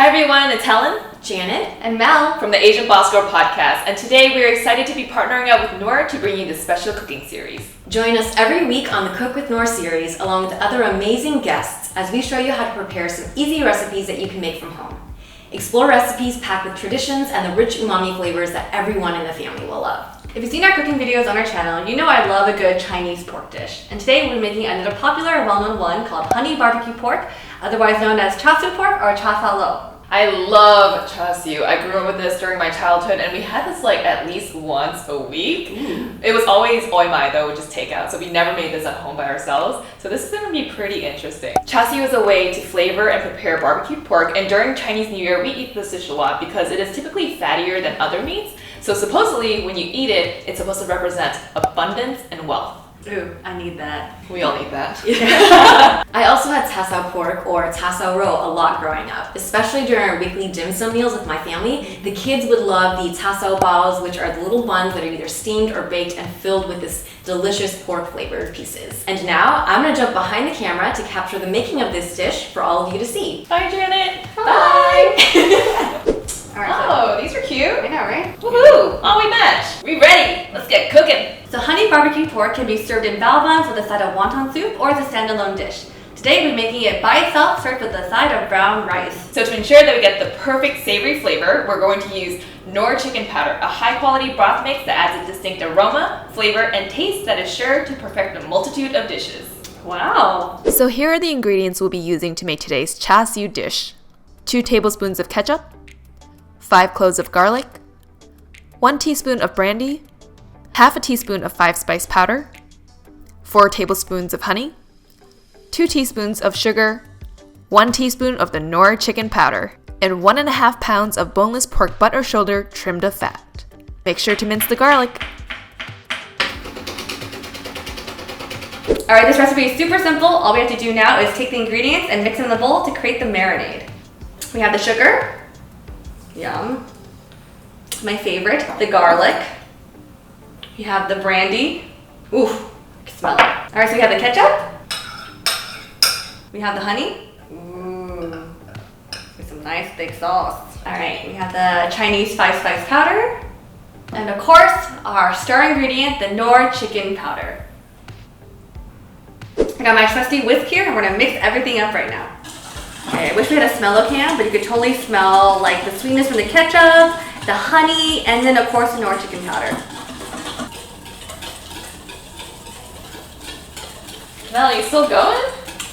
Hi everyone, it's Helen, Janet, and Mel from the Asian Boss Girl podcast, and today we are excited to be partnering up with Knorr to bring you this special cooking series. Join us every week on the Cook with Knorr series along with other amazing guests as we show you how to prepare some easy recipes that you can make from home. Explore recipes packed with traditions and the rich umami flavors that everyone in the family will love. If you've seen our cooking videos on our channel, you know I love a good Chinese pork dish. And today we're making another popular well-known one called honey barbecue pork, otherwise known as Char Siu pork or Char Siu. I love Char Siu. I grew up with this during my childhood and we had this like at least once a week. It was always oi mai though, which is takeout, so we never made this at home by ourselves. So this is going to be pretty interesting. Char Siu is a way to flavor and prepare barbecued pork, and during Chinese New Year we eat this dish a lot because it is typically fattier than other meats. So supposedly when you eat it, it's supposed to represent abundance and wealth. Ooh, I need that. We all need that. Yeah. I also had tasao pork or tasao ro a lot growing up, especially during our weekly dim sum meals with my family. The kids would love the tasao baos, which are the little buns that are either steamed or baked and filled with this delicious pork flavored pieces. And now I'm gonna jump behind the camera to capture the making of this dish for all of you to see. Bye, Janet. Bye. Oh, these are cute. I know, right? Woohoo! Oh, we match. We ready. Let's get cooking. So honey barbecue pork can be served in bao buns with a side of wonton soup or as a standalone dish. Today we're making it by itself, served with a side of brown rice. So to ensure that we get the perfect savory flavor, we're going to use Knorr chicken powder, a high-quality broth mix that adds a distinct aroma, flavor, and taste that is sure to perfect a multitude of dishes. Wow! So here are the ingredients we'll be using to make today's Char Siu dish. 2 tablespoons of ketchup, 5 cloves of garlic, 1 teaspoon of brandy, half a teaspoon of 5-spice powder, 4 tablespoons of honey, 2 teaspoons of sugar, 1 teaspoon of the Knorr chicken powder, and 1.5 pounds of boneless pork butt or shoulder trimmed of fat. Make sure to mince the garlic. Alright, this recipe is super simple. All we have to do now is take the ingredients and mix them in the bowl to create the marinade. We have the sugar. Yum. My favorite, the garlic. We have the brandy. Oof, I can smell it. Alright, so we have the ketchup. We have the honey. Ooh, with some nice thick sauce. Alright, we have the Chinese 5-spice powder. And of course, our star ingredient, the Knorr chicken powder. I got my trusty whisk here and we're gonna mix everything up right now. Okay, I wish we had a smello can, but you could totally smell like the sweetness from the ketchup, the honey, and then of course the Knorr chicken powder. Mel, you still going?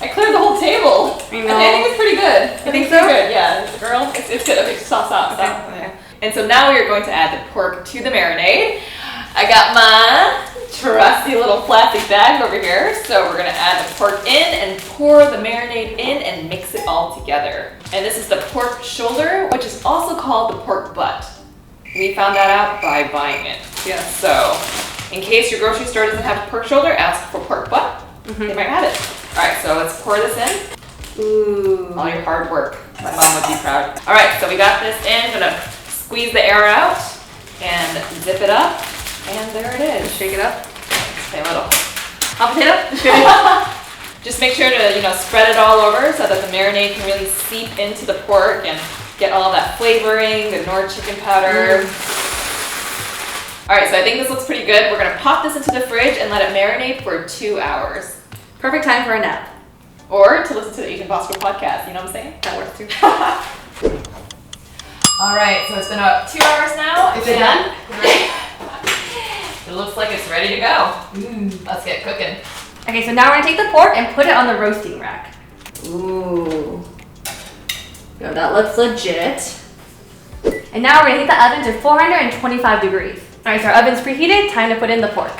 I cleared the whole table. I know. I think it's pretty good. You think so? Good, yeah. Girl, it's good. Okay, stop. Okay. And so now we are going to add the pork to the marinade. I got my trusty little plastic bag over here. So we're gonna add the pork in and pour the marinade in and mix it all together. And this is the pork shoulder, which is also called the pork butt. We found that out by buying it. Yeah. So in case your grocery store doesn't have pork shoulder, ask for pork butt. They might have it. All right, so let's pour this in. Ooh. All your hard work. My mom would be proud. All right, so we got this in. I'm gonna squeeze the air out and zip it up. And there it is. Shake it up. Okay, a little. Hot potato? Just make sure to, spread it all over so that the marinade can really seep into the pork and get all that flavoring, the Knorr chicken powder. All right, so I think this looks pretty good. We're gonna pop this into the fridge and let it marinate for 2 hours. Perfect time for a nap. Or to listen to the Asian Boss Girl podcast, you know what I'm saying? That works too. All right, so it's been about 2 hours now. Is it done? It looks like it's ready to go. Let's get cooking. Okay, so now we're gonna take the pork and put it on the roasting rack. Ooh. Yo, that looks legit. And now we're gonna heat the oven to 425 degrees. All right, so our oven's preheated, time to put in the pork.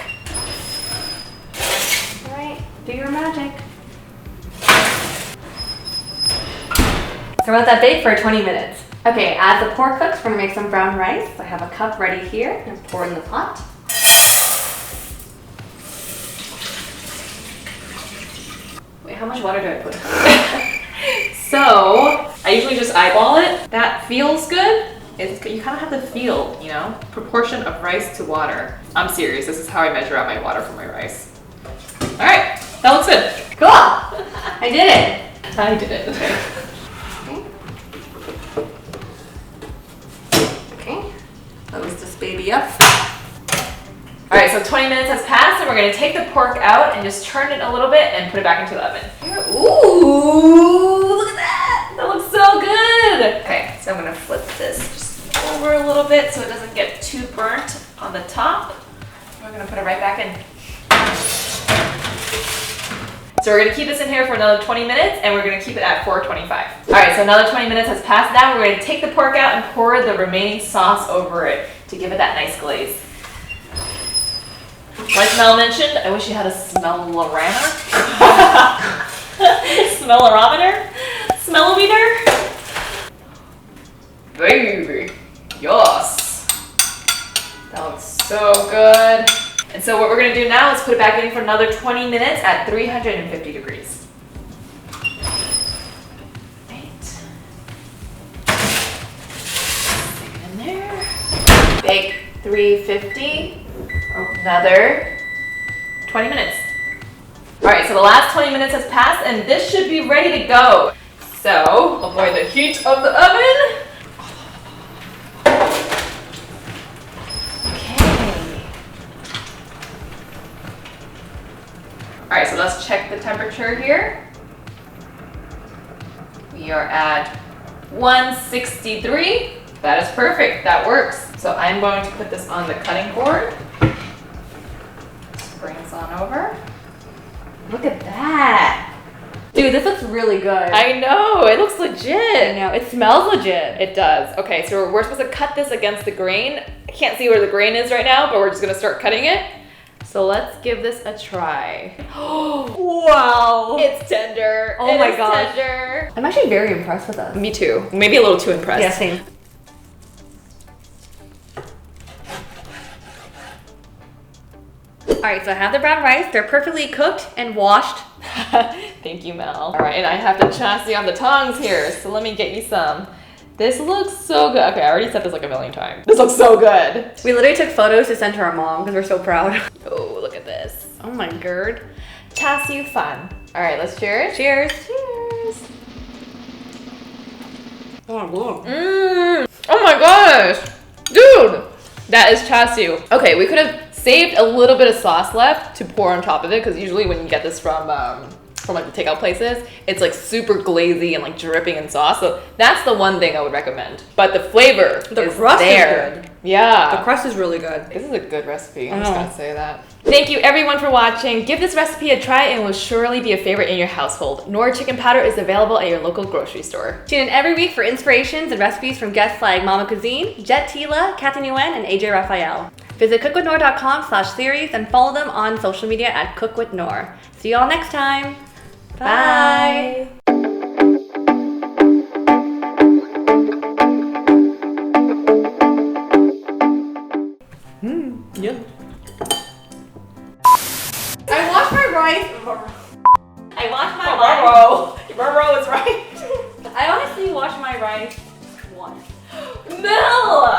All right, do your magic. So let that bake for 20 minutes. Okay, as the pork cooks, we're gonna make some brown rice. I have a cup ready here and pour in the pot. Wait, how much water do I put? So, I usually just eyeball it. That feels good. You kind of have to feel, proportion of rice to water. I'm serious. This is how I measure out my water for my rice. All right, that looks good. Cool, I did it. I did it. Okay. baby. Yep. All right, so 20 minutes has passed, and we're gonna take the pork out and just turn it a little bit and put it back into the oven. Ooh, look at that. That looks so good. Okay, so I'm gonna flip this just over a little bit so it doesn't get too burnt on the top. We're gonna put it right back in. So we're gonna keep this in here for another 20 minutes, and we're gonna keep it at 425. All right, so another 20 minutes has passed. Now we're gonna take the pork out and pour the remaining sauce over it to give it that nice glaze. Like Mel mentioned, I wish you had a smell-o-meter. Smell-o-meter? Smell-o-meter? Baby, yes. That looks so good. And so what we're gonna do now is put it back in for another 20 minutes at 350 degrees. Right. Stick it in there. Bake 350. Another 20 minutes. All right, so the last 20 minutes has passed, and this should be ready to go. So avoid the heat of the oven. All right, so let's check the temperature here. We are at 163. That is perfect, that works. So I'm going to put this on the cutting board. Bring this on over. Look at that. Dude, this looks really good. I know, it looks legit. I know, it smells legit. It does. Okay, so we're supposed to cut this against the grain. I can't see where the grain is right now, but we're just gonna start cutting it. So let's give this a try. Wow. It's tender. Oh my gosh. Tender. I'm actually very impressed with us. Me too. Maybe a little too impressed. Yeah, same. All right, so I have the brown rice. They're perfectly cooked and washed. Thank you, Mel. All right, and I have the Char Siu on the tongs here, so let me get you some. This looks so good. Okay, I already said this like a million times. This looks so good. We literally took photos to send to our mom because we're so proud. Oh, look at this. Oh my god. Char Siu fun. All right, let's cheers. Cheers. Cheers. Oh, cool. Oh my gosh. Dude, that is Char Siu. Okay, we could have saved a little bit of sauce left to pour on top of it, because usually when you get this from like the takeout places, it's like super glazy and like dripping in sauce. So that's the one thing I would recommend. But the flavor is crust there. is good. Yeah. The crust is really good. This is a good recipe. I'm I just know. gonna say that. Thank you everyone for watching. Give this recipe a try and it will surely be a favorite in your household. Knorr chicken powder is available at your local grocery store. Tune in every week for inspirations and recipes from guests like Mama Cuisine, Jet Tila, Kathy Nguyen, and AJ Raphael. Visit cookwithknorr.com/series and follow them on social media at cookwithknorr. See you all next time. Bye. Yeah. I washed my rice. I washed my rice. Burro is right. I honestly washed my rice once. Mel!